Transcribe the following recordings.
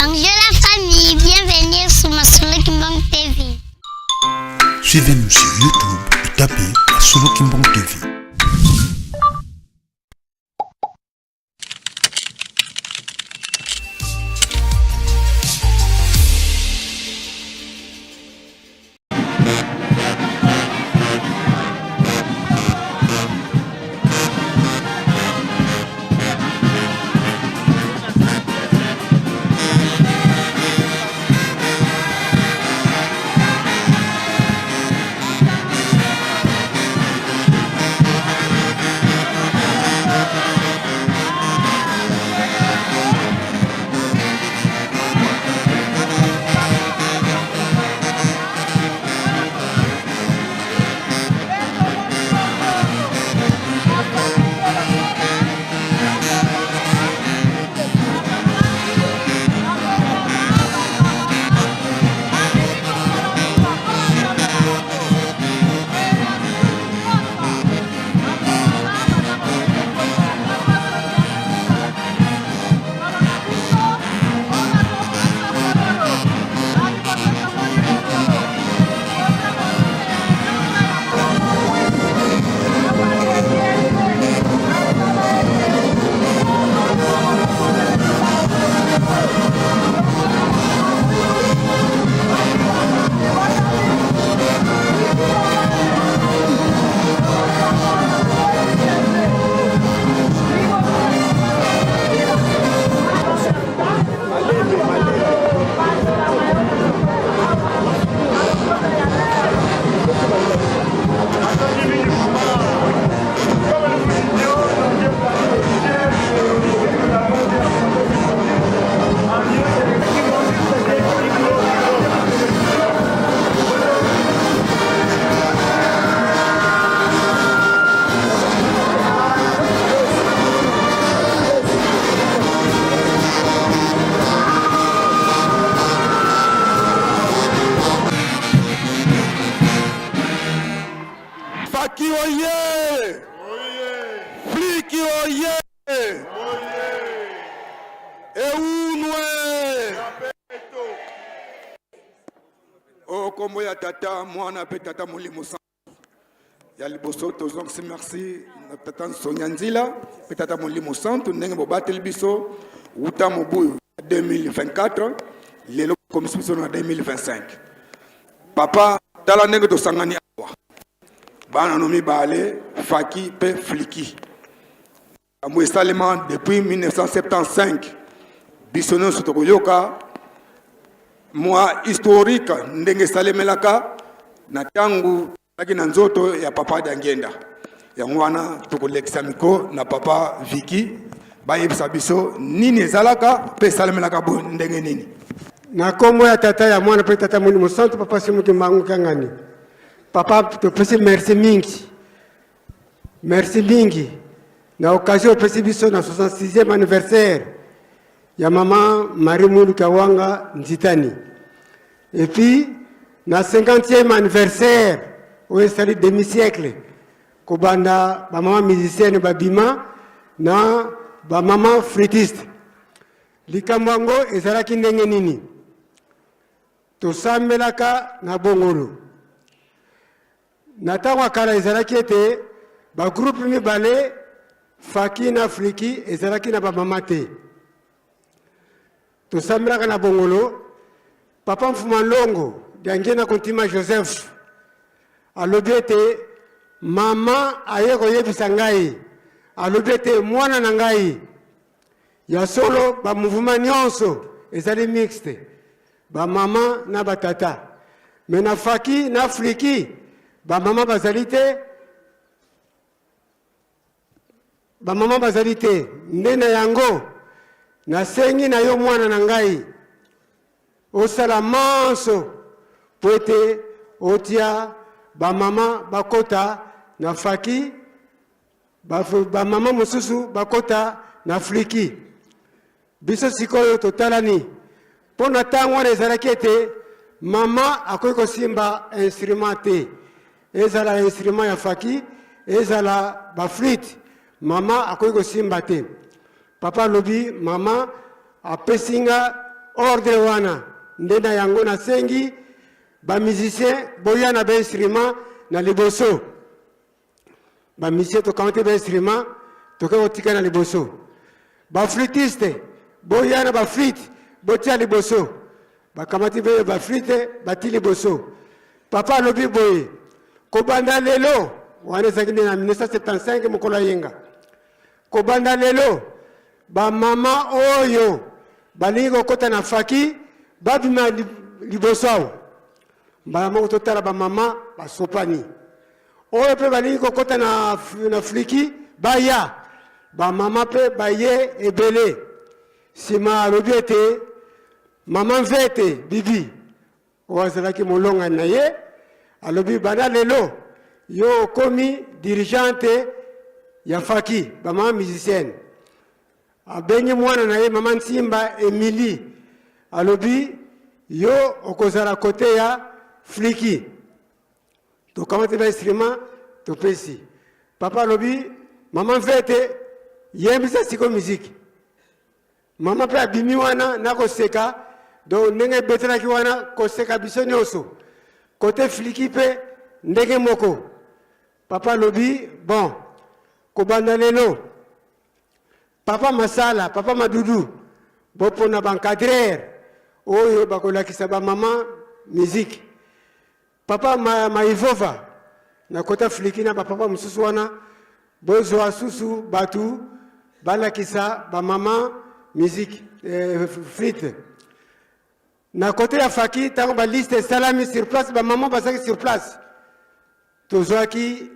Bonjour la famille, bienvenue sur Masolo Kimbang TV. Suivez-nous sur YouTube et tapez Masolo Kimbang TV. Kombo ya tata mwana pe tata molimo santu ya liboso tozongisi merci na tata Sonia Nzila pe tata molimo santu ndenge bobateli biso uta mobuyu 2024 lelo komisi biso na 2025 papa tala ndenge tosangani awa bana no mibale faki pe fliki amu esalema depuis 1975 biso nyonso tokoyoka moi historique ndenge salemelaka na tangu laki na nzoto ya papa Dangenda yango wana tokolekisa miko na papa Viki bayebisa biso nini ezalaka pe salemelaka bo ndenge nini na kombo ya tata ya mwana pe tata molimo santu papa Simuki Mbangu Kangani papa topesi merci mingi na occasion pesi biso na 66e anniversaire ya maman Marie Moulou Kawanga Nzitani. Et puis, na 50e anniversaire, au installé demi-siècle, Kobanda, ba maman musicienne Babima, na ba maman flûtiste. Likamwango ezalaki ndenge nini? Tosambelaka na bongolo. Na tango kala ezalaki ete ba groupe mibale faki na fliki ezalaki na ba mama te. Tosambelaka na bongolo, papa Mfuma Longo, Dangena Kontima Joseph, alobete mama ayeko yebisa ngai, alobete mwana na ngai, ya solo ba mouvement nyonso ezali mixte, ba mama na ba tata, mais na faki na fliki, ba mama bazali te, ndena yango, na sengi na yo mwana na ngai osala manso poete otia ba mama bakota na faki ba mama mususu bakota na fliki biso sikoyo totalani pona tango ezalaki ete mama akoki kosimba instrument te ezala instrument ya faki ezala ba flûte mama akoki kosimba te papa lobi mama apesinga ordre wana nde na yango na sengi ba musicien boya na ba instrument na liboso ba musicien to kamate ba instrument to ka otika na liboso ba flûtiste boya na ba flûte botia liboso ba kamate ba flûte bati liboso papa lobi boye ko banda lelo wana sakine na 1975 mukola yenga ko banda lelo ba mama oyo balingo kota na faki babima liboso ba mo totala ba mama ba sopani oyo pe balingo kota na fliki baya ba mama pe baye ebele sima robiete mama mvete bibi owazalaki molonga na ye alobi bana lelo yo komi dirigeante ya faki ba mama musicienne abengi mwana na ye mama Nsimba Emily alobi yo okozala kote ya fliki to kamate ba instrument to pesi papa alobi mama mvete yembisa siko musique mama pe abimi wana na koseka do ndenge betelaki wana koseka biso nyonso kote fliki pe ndenge moko papa alobi bon kobanda lelo papa masala papa madudu bopona bankadrer oyo bakolakisa ba mama musique papa maivova na kota fliki na papa mususu wana bozwa susu batu balakisa ba mama musique flûte na côté ya faki tango ba liste salami sur place ba mama basaki sur place tozwaki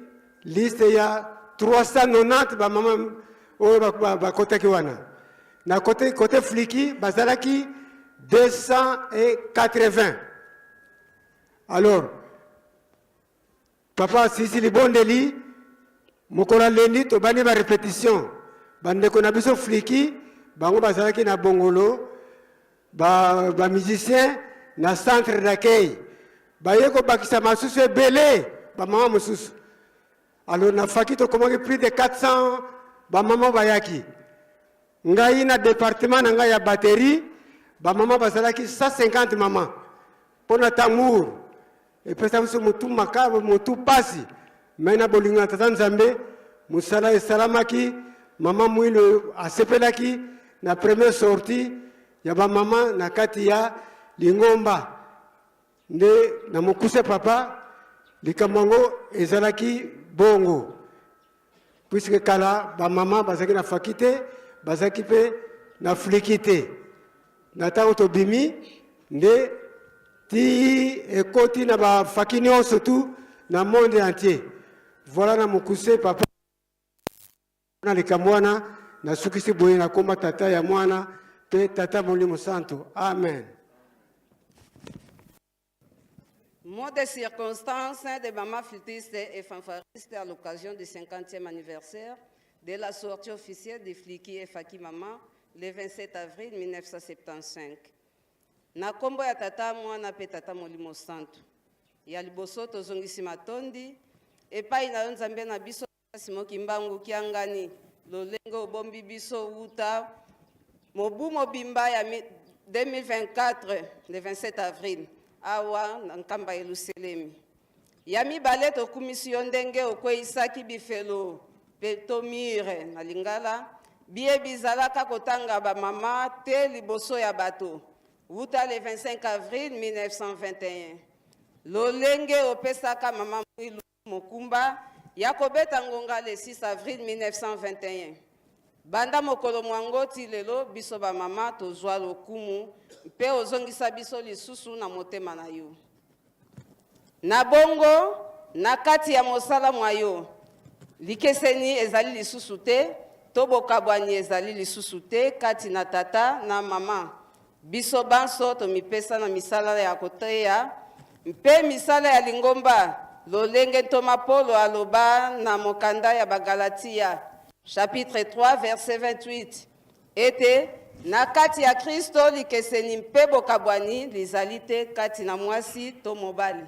liste ya 390 ba mama oyo ba kota ki wana na côté fliki bazalaki 280 alors papa sisi libondeli mokola lendi to bani ba répétition bande ko na biso fliki bango bazalaki na bongolo ba musicien na centre d'accueil bayeko bakisa masusu ebele ba mama mususu alors na faki to komaki plus de 400 ba mama bayaki ngai na département na ngai ya batterie ba mama bazalaki 150 mama pona tamour et pesa musu mutu makabo mutu pasi mena bolinga tata nzambe musala esalamaki mama mwilo asepelaki na première sortie ya ba mama na kati ya lingomba nde na mukuse papa likamango ezalaki bongo puisque kala ba mama bazaki na fakite bazaki pe na flikite na tango to bimi nde ti ekoti na ba fakini surtout na monde entier voilà na mukuse papa na likamwana na sukisi boye na komba tata ya mwana pe tata Molimo Santo. Amen. Mot de circonstance de maman flûtiste et fanfariste à l'occasion du 50e anniversaire de la sortie officielle de Fliki et Faki Maman le 27 avril 1975. Na kombo ya tata mwana pe tata Molimo Santo. Ya liboso tozongisi matondi epai na nzambe na biso simoki mbangu kiangani lolengo bombi biso uta mobu mobimba ya 2024 le 27 avril awa nkamba Yerusalemi ya mibale to komisio ndenge okweisaki bifelo petomire na lingala bie bizalaka kotanga ba mama te liboso ya bato uta le 25 avril 1921 lolenge opesaka mama mwilu mokumba ya kobeta ngonga le 6 avril 1921 banda mokolo mwangoti lelo biso ba mama tozwa lokumu mpe ozongisa biso lisusu na motema na yo na bongo na kati ya mosala mwa yo likeseni ezali lisusu te tobokabwani ezali lisusu te kati na tata na mama biso banso tomipesa na misala ya koteya mpe misala ya lingomba lolenge ntoma Polo aloba na mokanda ya Bagalatia chapitre 3 verset 28 ete na kati ya Kristo likeseni mpe bokabwani lizali te kati na mwasi to mobali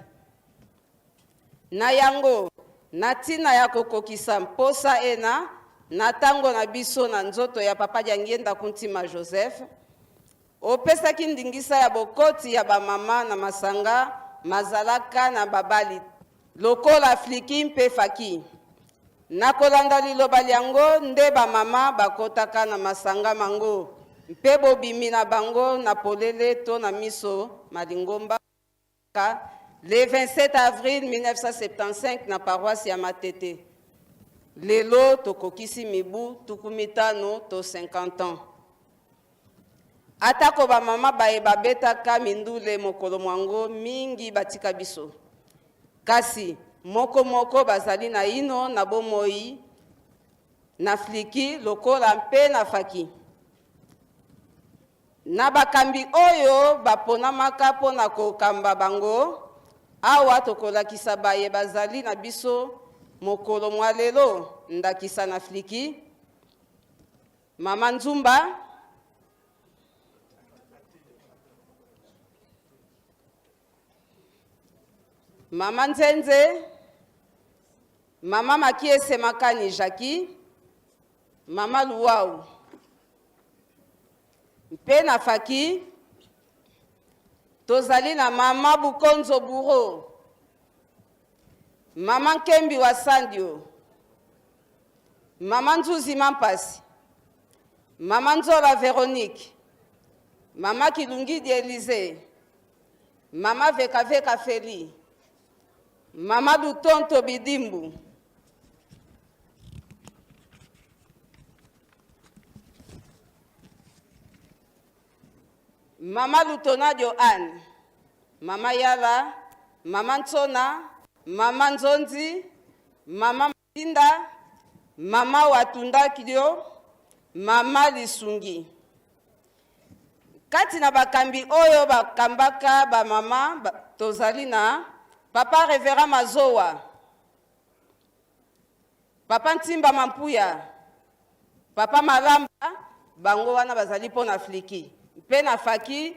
na yango na tina ya kokokisa mposa ena na tango na biso na nzoto ya papa Jangienda Kuntima Joseph opesaki ndingisa ya bokoti ya bamama na masanga mazalaka na babali lokola fliki mpe faki. Nakolanda liloba liango nde bamama bakotaka na masanga mango mpe bobimi na bango na polele to na miso malingomba le 27 avril 1975 na paroisse ya Matete. Lelo tokokisi mibu tukumitano to 50 ans. Atako ba mama bae babetaka mindule mokolo mwango mingi batika biso. Kasi moko moko bazali na ino na bomoi na fliki lokola mpe na faki. Na bakambi oyo baponamaka pona kokamba bango awa tokolakisa baye bazali na biso mokolo mwalelo ndakisa na fliki. Mama Nzumba, Mama Nzenze, Mama Makiese Makani Jackie, Mama Luau, mpe na faki tozali na Mama Bukonzo Buro, Mama Nkembi wa Sandio, Mama Nzuzi Mampasi, Mama Nzola Veronique, Mama Kilungi di Elise, Mama Veka Veka Feli, Mama Lutonto Bidimbu, Mama Lutonadio Anne, Mama Yala, Mama Nsona, Mama Nzonzi, Mama Matinda, Mama Watunda Kilio, Mama Lisungi. Kati na bakambi oyo bakambaka ba mama tozali na Papa Revera Mazowa, Papa Ntimba Mampuya, Papa Malamba, bango wana bazali po na fliki. Mpe na faki,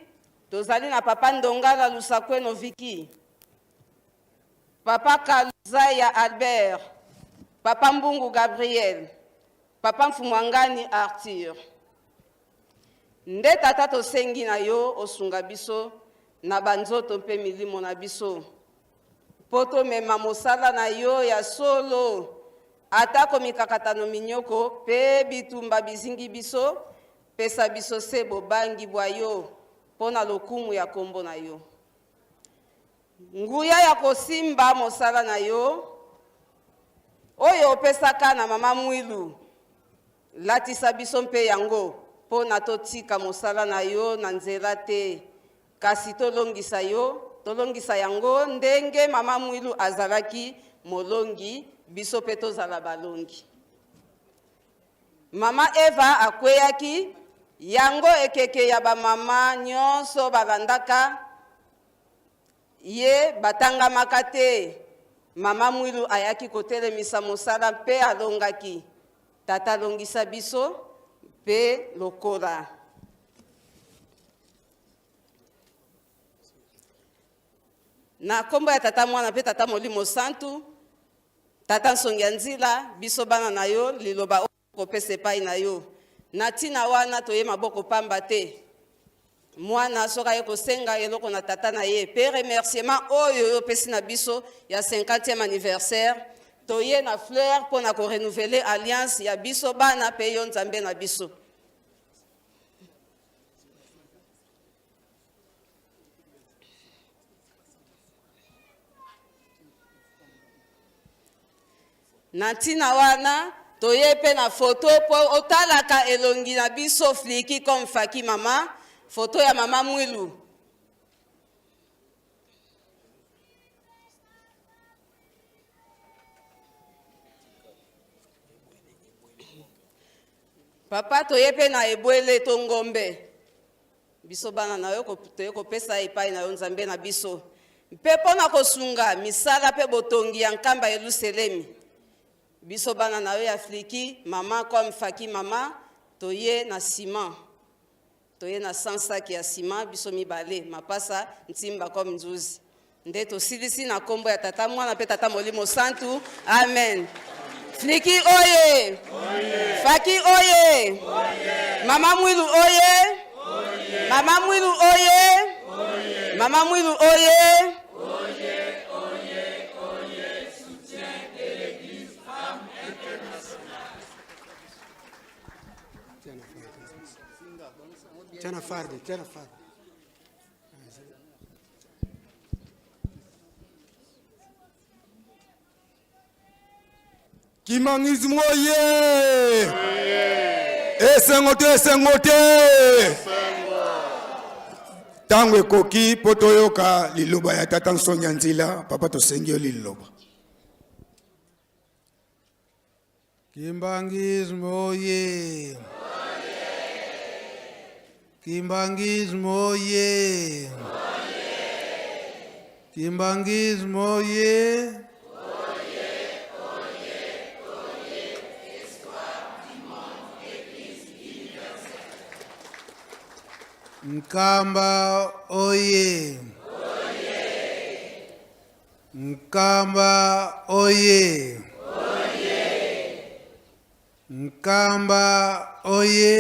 tozali na Papa Ndongala Lusakweno Viki, Papa Kaluzaya Albert, Papa Mbungu Gabriel, Papa Mfumwangani Arthur. Nde tata tosengi na yo osunga biso na banzoto mpe milimo na biso. Poto mema mosala na yo ya solo atako mikakatano minyoko pe bitumba bizingi biso pesa biso se bobangi bwa yo pona lokumu ya kombo na yo. Nguya ya kosimba mosala na yo oyo opesaka na Mama Mwilu latisa biso mpe yango pona totika mosala na yo na nzela te kasi tolongisa yo tolongisa yango ndenge Mama Mwilu azalaki molongi biso pe tozala balongi. Mama Eva akweyaki yango ekeke ya ba mama nyonso balandaka ye batangamaka te. Mama Mwilu ayaki kotelemisa mosala mpe alongaki. Tata longisa biso pe lokola. Na kombo ya tata mwana pe tata Molimo Santu, tata Nsongia Nzila, biso bana na yo, liloba kopese pai na yo. Na tina wana toye maboko pamba te. Mwana soka ye kosenga eloko na tata na ye. Pe remerciement oyo yo pesi na biso ya 50e anniversaire. Toye na fleur pour na ko renouveler alliance ya biso bana pe yo nzambe na biso. Nantina wana toye pe na photo po otalaka elongi na biso fliki comme faki mama, photo ya Mama Mwilu. Papa toye pe na ebwele to ngombe. Biso bana na yo toye kopesa epai na yo nzambe na biso. Mpe pona kosunga misala pe botongi ya nkamba Yerusalemi. Biso bana na yo ya fliki, mama comme faki mama, toye na ciment. Toye na 100 sacs ya ciment, biso mibale, mapasa ntimba comme nzuzi. Nde tosilisi na kombo ya tata mwana pe tata Molimo Santu. Amen. Fliki oye! Faki oye! Mama Mwilu oye! Mama Mwilu oye. Mama Mwilu oye. Soutien de l'Église Femme Internationale. Tiens fardi. Kimangisme oye! Esengote! Tango ekoki po toyoka liloba ya tata Nsonya Nzila, papa tosengi yo liloba. Kimbangisme oye! Kimbangisme oye! Kimbangisme oye! Nkamba oye! Nkamba oye! Nkamba oye!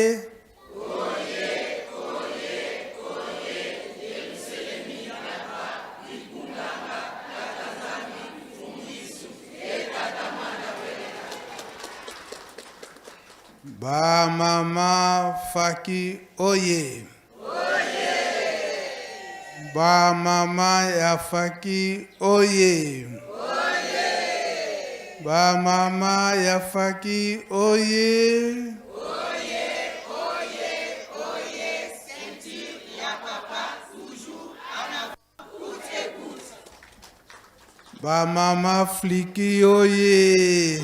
Ba mama Faki oye! Ba mama ya Faki oye! Ba mama ya Faki oye! Ceinture ya papa toujours à la Ba mama Fliki oye!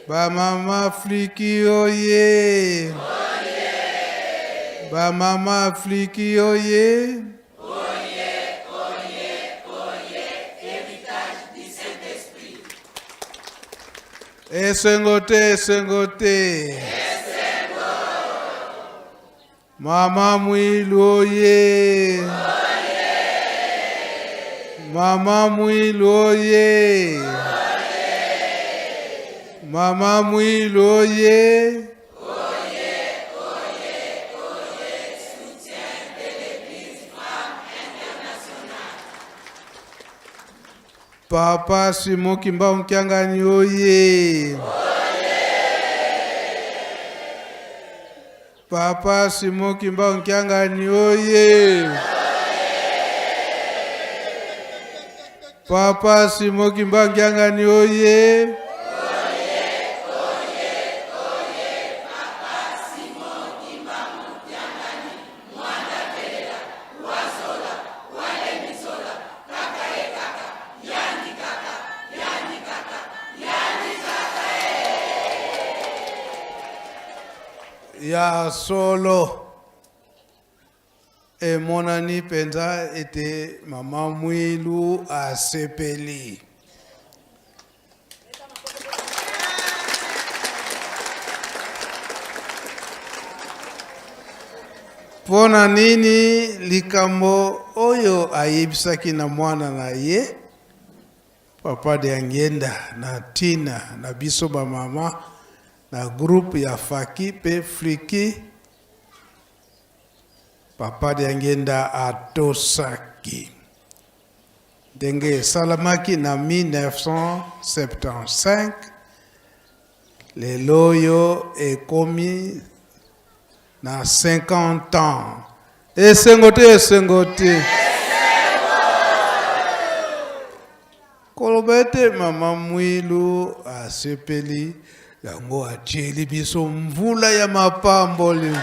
Ba mama Fliki oye! Ba mama Fliki oye! héritage du Saint-Esprit. Esengote! Mama Mwilu oye! Mama Mwilu oye! Mama Mwilu oye! Soutien de l'Église Femme Internationale. Papa Simon Kimba Mkiangani oye! Papa Simon Kimba Mkiangani oye! Papa Simon Kimba Mkiangani oye! Ya solo et mon ami Penza était Maman Mwilu à Sepeli. Pona nini likambo oyo ayebisaki na mwana na ye papa de Angenda na Tina na biso ba mama na groupe ya Faki pe Fliki papa de Angenda atosaki ndenge salamaki na 1975 lelo oyo ekomi na 50 ans. Esengote. Kolobete Mama Mwilu asepeli yango atieli biso mvula ya mapamboli.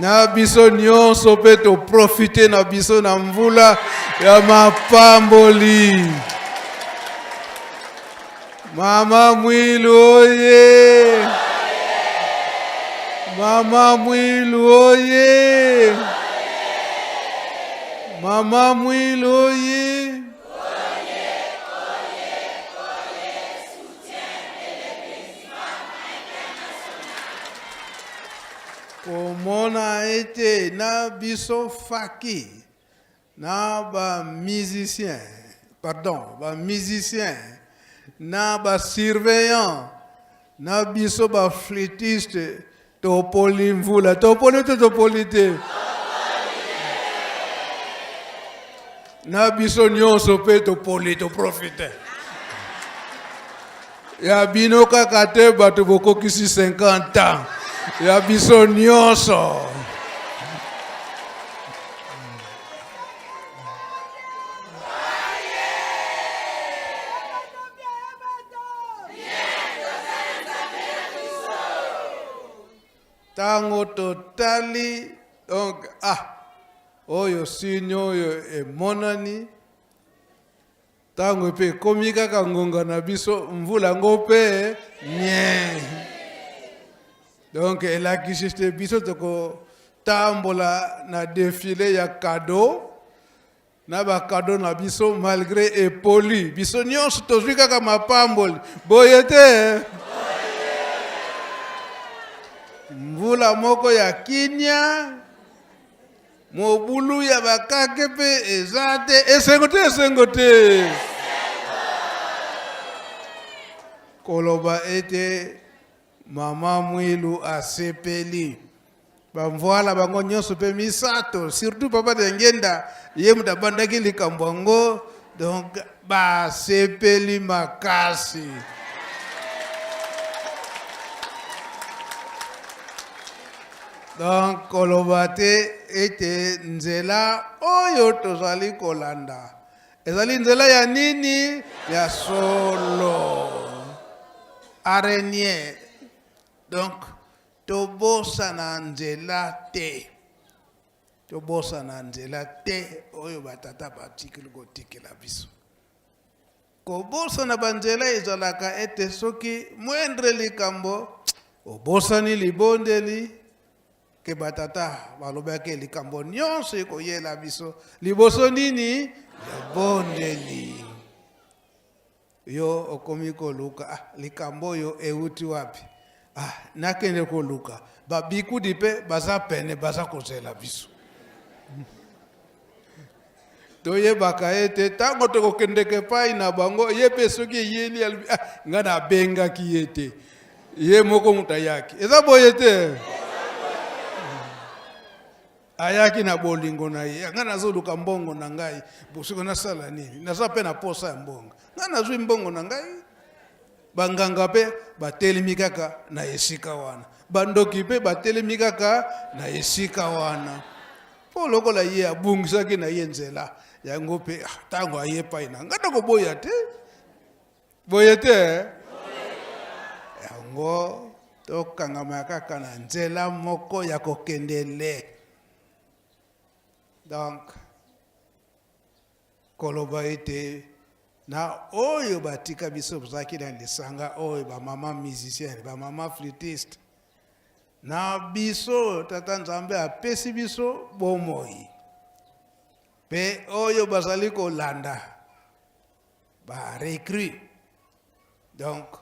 Na biso nyonso pe to profite na biso na mvula ya mapamboli. Mama Mwilu oye! Mama Mwilu oye! Mama Mwilu oye! Komona ete na biso Faki na ba musicien na surveillant, na biso flûtiste, topoli mvula, topoli te topoli te. Na biso nyonso pe topoli toprofite. Ya bino kaka te bato bokokisi 50 ans. Ya biso nyonso. Tango totali, donc, oyo sinyo oyo emonani, tango pe komi kaka ngonga na biso, mvula ngo pe nye. Donc, elakisiste biso toko tambola na défilé ya cadeau, na ba cadeau na biso malgré epoli, biso nyonso tozwi kaka mapamboli, boyete. Mvula moko ya kinya, mobulu ya bakake pe ezate, esengote. Koloba ete mama mwilu asepeli. Bamvoala bango nyonso pe misato, surtout papa de ngenda, ye mutabandaki likambo yango, donc basepeli makasi. Donc, kolobate ete nzela oyo tozali kolanda. Ezali nzela ya nini? Ya solo. Araignée. Donc, tobosa na nzela te. Tobosa na nzela te. Oyo batata batikili kotikela biso. Kobosa na banzela ezalaka ete soki mwendre likambo, obosani libondeli, ke batata balobaki likambo nyonso ekoyela biso liboso nini ya bondeli. Yo okomi koluka likambo yo euti wapi? Nakende koluka babikudi pe baza pene baza kozela biso. Toyebaka ete tango tokokendeke pai na bango ye pe soki yeli nga na bengaki yete ye moko mutayaki eza boyete. Ayaki na bolingo na ye, nga nazoluka mbongo na ngai, bosiko nasala nini? Naza pe na posa ya mbongo. Nga nazwi mbongo na ngai, banganga pe batelemi kaka na esika wana. Bandoki pe batelemi kaka na esika wana. Po lokola ye abungisaki na ye nzela, yango pe tango aye pai na nga toko boya te. Boya te? Yango tokangama kaka na nzela moko ya kokendele. Donc, koloba ete na oyo batika biso bzaki na lisanga oyo ba mama musicien, ba mama flûtiste. Na biso tata Nzambe apesi biso bomoi. Pe oyo bazali kolanda ba recrue. Donc,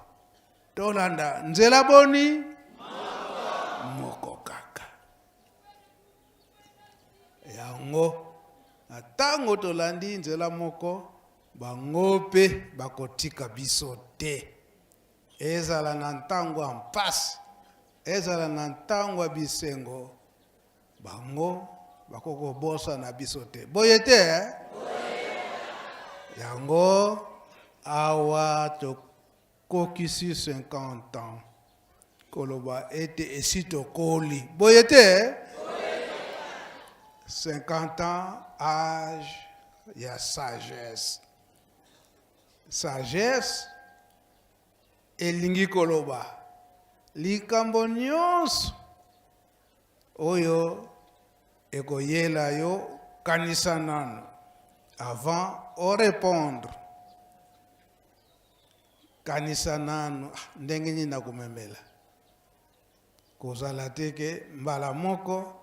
tolanda nzela boni moko kaka. Yango na tango tolandi nzela moko bango pe bakotika biso te. Ezala na ntango ampasi, ezala na ntango bisengo, bango bakoko bosa na biso te. Boye te? Yango awa tokokisi 50 ans. Koloba ete esito koli. Boye te? 50 ans, âge, il y a sagesse. Sagesse, elingi koloba. Likambo nyonso oyo ekoyela yo kanisa nano avant o répondre. Kanisa nano ndenge nini na kumemela. Kozala teke mbala moko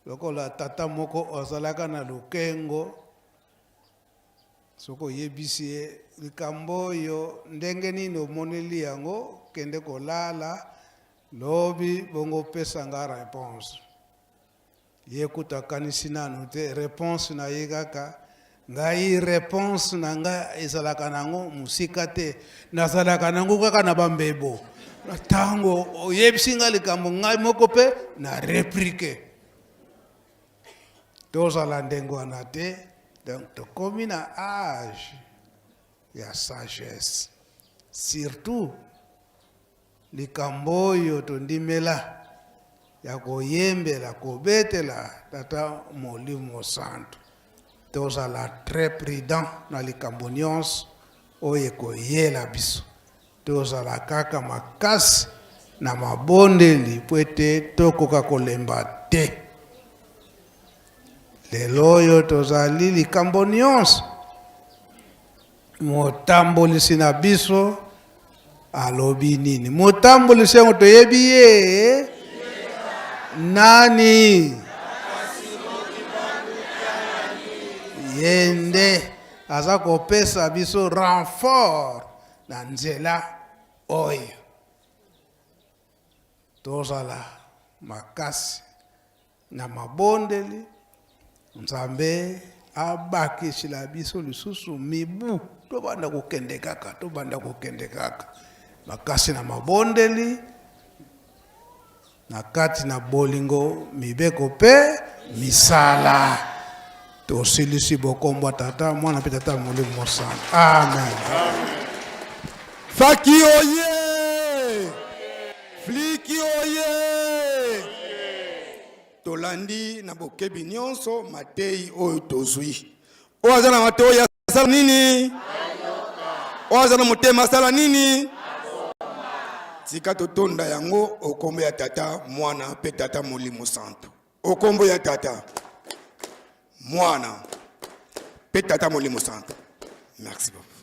lokola tata moko ozalaka na lukengo soko yebisi likambo yo ndenge nini omoneli yango kende kolala lobi bongo pesa nga réponse yekuta kanisi nanu te réponse na ye kaka ngai réponse na nga ezalaka nango musika te nazalaka nango kaka na bambebo ntango oyebisi nga likambo ngai moko mpe na réplique tozala ndenge wana te donc tokomi na age ya sagesse surtout likambo oyo tondimela ya koyembela kobetela tata molimo santo tozala très prudent na likambo nyonso oyo ekoyela biso tozala kaka makasi na mabondeli po ete tokoka kolemba te lelo oyo tozali likambo nyonso motambolisi na biso alobi nini motambolisi yango toyebi ye nani yende aza kopesa biso renfort na nzela oyo tozala makasi na mabondeli nzambe abakisila biso lisusu mibu tobanda kokende kaka makasi na mabondeli na kati na bolingo mibeko pe misala tosilisi bokombo tata mwana pe tata molimo santo amen. Faki oye! Fliki oye! Tolandi na bokebi nyonso matei oyo tozwi. Oyo aza na matei oyo asala nini? Oyo aza na motema asala nini? Tika totonda yango okombo ya tata mwana pe tata molimo santo. Okombo ya tata mwana pe tata molimo santo. Merci beaucoup.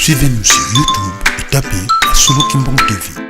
Suivez-nous sur YouTube et tapez la Solo Kimbong TV.